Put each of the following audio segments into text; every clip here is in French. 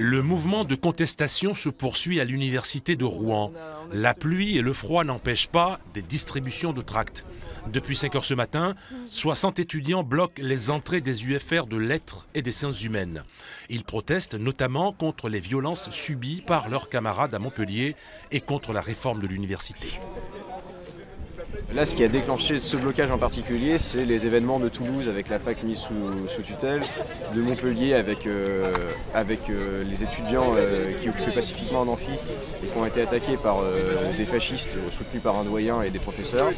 Le mouvement de contestation se poursuit à l'université de Rouen. La pluie et le froid n'empêchent pas des distributions de tracts. Depuis 5 heures ce matin, 60 étudiants bloquent les entrées des UFR de lettres et des sciences humaines. Ils protestent notamment contre les violences subies par leurs camarades à Montpellier et contre la réforme de l'université. Là, ce qui a déclenché ce blocage en particulier, c'est les événements de Toulouse avec la fac mise sous tutelle, de Montpellier avec les étudiants qui occupaient pacifiquement un amphi et qui ont été attaqués par des fascistes soutenus par un doyen et des professeurs.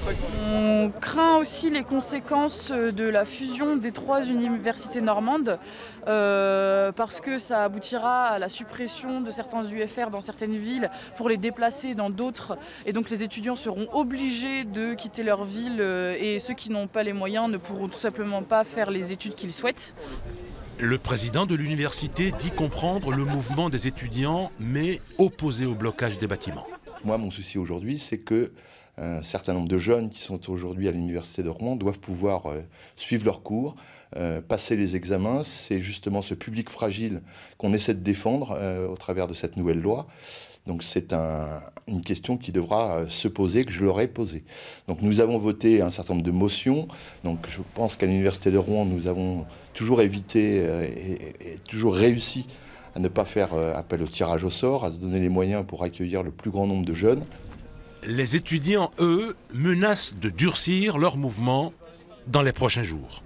On craint aussi les conséquences de la fusion des 3 universités normandes parce que ça aboutira à la suppression de certains UFR dans certaines villes pour les déplacer dans d'autres. Et donc les étudiants seront obligés de quitter leur ville et ceux qui n'ont pas les moyens ne pourront tout simplement pas faire les études qu'ils souhaitent. Le président de l'université dit comprendre le mouvement des étudiants, mais opposé au blocage des bâtiments. Moi, mon souci aujourd'hui, c'est que un certain nombre de jeunes qui sont aujourd'hui à l'université de Rouen doivent pouvoir suivre leurs cours, passer les examens. C'est justement ce public fragile qu'on essaie de défendre au travers de cette nouvelle loi. Donc c'est une question qui devra se poser, que je leur ai posée. Donc nous avons voté un certain nombre de motions. Donc je pense qu'à l'université de Rouen, nous avons toujours évité et toujours réussi à ne pas faire appel au tirage au sort, à se donner les moyens pour accueillir le plus grand nombre de jeunes. Les étudiants, eux, menacent de durcir leur mouvement dans les prochains jours.